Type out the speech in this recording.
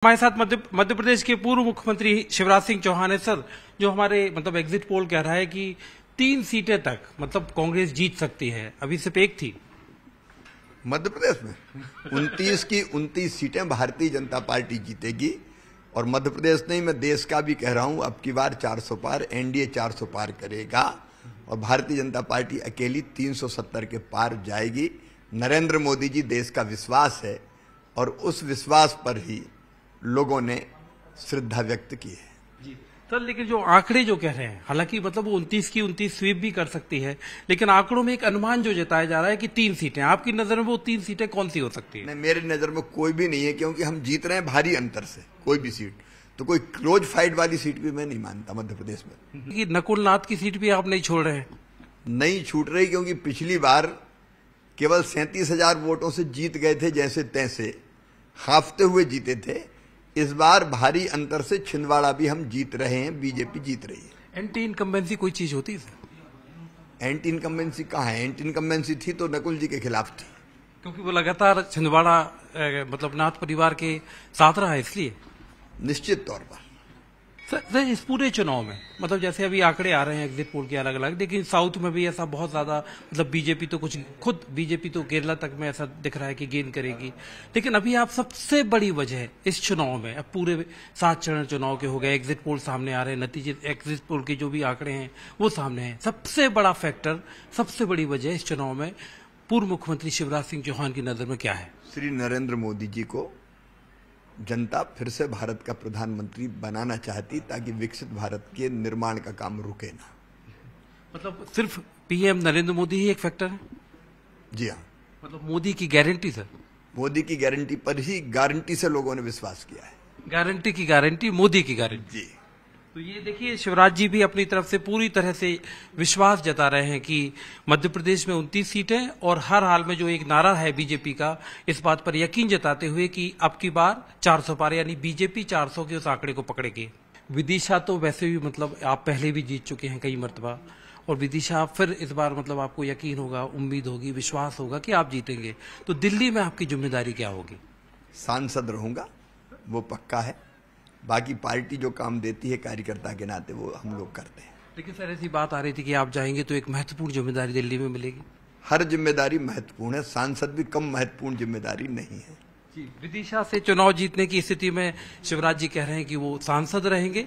हमारे साथ मध्य प्रदेश के पूर्व मुख्यमंत्री शिवराज सिंह चौहान है। सर, जो हमारे एग्जिट पोल कह रहा है कि 3 सीटें तक कांग्रेस जीत सकती है, अभी सिर्फ एक थी मध्य प्रदेश में 29 की 29 सीटें भारतीय जनता पार्टी जीतेगी। और मध्य प्रदेश नहीं, मैं देश का भी कह रहा हूं, अब की बार 400 पार, एनडीए 400 पार करेगा और भारतीय जनता पार्टी अकेली 370 के पार जाएगी। नरेंद्र मोदी जी देश का विश्वास है और उस विश्वास पर ही लोगों ने श्रद्धा व्यक्त की है। जी सर, लेकिन जो आंकड़े जो कह रहे हैं, हालांकि वो 29 की 29 स्वीप भी कर सकती है, लेकिन आंकड़ों में एक अनुमान जो जताया जा रहा है कि 3 सीटें, आपकी नजर में वो 3 सीटें कौन सी हो सकती है? नहीं, मेरी नजर में कोई भी नहीं है, क्योंकि हम जीत रहे हैं भारी अंतर से कोई भी सीट। तो कोई क्लोज फाइट वाली सीट भी मैं नहीं मानता मध्य प्रदेश में। कि नकुल नाथ की सीट भी आप नहीं छोड़ रहे हैं? नहीं छूट रही, क्योंकि पिछली बार केवल 37,000 वोटों से जीत गए थे, जैसे तैसे हाफते हुए जीते थे। इस बार भारी अंतर से छिंदवाड़ा भी हम जीत रहे हैं, बीजेपी जीत रही है। एंटी इनकम्बेंसी कोई चीज होती है सर? एंटी इनकम्बेंसी कहाँ है? एंटी इनकम्बेंसी थी तो नकुल जी के खिलाफ थी, क्योंकि वो लगातार छिंदवाड़ा नाथ परिवार के साथ रहा है, इसलिए। निश्चित तौर पर सर, इस पूरे चुनाव में जैसे अभी आंकड़े आ रहे हैं एग्जिट पोल के अलग अलग, लेकिन साउथ में भी ऐसा बहुत ज्यादा बीजेपी तो बीजेपी तो केरला तक में ऐसा दिख रहा है कि गेन करेगी। लेकिन अभी आप सबसे बड़ी वजह इस चुनाव में, अब पूरे 7 चरण चुनाव के हो गए, एग्जिट पोल सामने आ रहे हैं, नतीजे एग्जिट पोल के जो भी आंकड़े हैं वो सामने हैं, सबसे बड़ा फैक्टर, सबसे बड़ी वजह इस चुनाव में पूर्व मुख्यमंत्री शिवराज सिंह चौहान की नजर में क्या है? श्री नरेंद्र मोदी जी को जनता फिर से भारत का प्रधानमंत्री बनाना चाहती, ताकि विकसित भारत के निर्माण का काम रुके ना। सिर्फ पीएम नरेंद्र मोदी ही एक फैक्टर है? जी हाँ। मोदी की गारंटी सर? मोदी की गारंटी पर ही, गारंटी से लोगों ने विश्वास किया है। गारंटी की गारंटी, मोदी की गारंटी। जी। तो ये देखिए, शिवराज जी भी अपनी तरफ से पूरी तरह से विश्वास जता रहे हैं कि मध्य प्रदेश में 29 सीटें, और हर हाल में जो एक नारा है बीजेपी का, इस बात पर यकीन जताते हुए कि अब की बार 400 पार, यानी बीजेपी 400 के उस आंकड़े को पकड़ेगी। विदिशा तो वैसे भी आप पहले भी जीत चुके हैं कई मरतबा, और विदिशा फिर इस बार आपको यकीन होगा, उम्मीद होगी, विश्वास होगा कि आप जीतेंगे। तो दिल्ली में आपकी जिम्मेदारी क्या होगी? सांसद रहूंगा, वो पक्का है। बाकी पार्टी जो काम देती है कार्यकर्ता के नाते, वो हम लोग करते हैं। लेकिन सर, ऐसी बात आ रही थी कि आप जाएंगे तो एक महत्वपूर्ण जिम्मेदारी दिल्ली में मिलेगी। हर जिम्मेदारी महत्वपूर्ण है, सांसद भी कम महत्वपूर्ण जिम्मेदारी नहीं है। जी, विदिशा से चुनाव जीतने की स्थिति में शिवराज जी कह रहे हैं कि वो सांसद रहेंगे।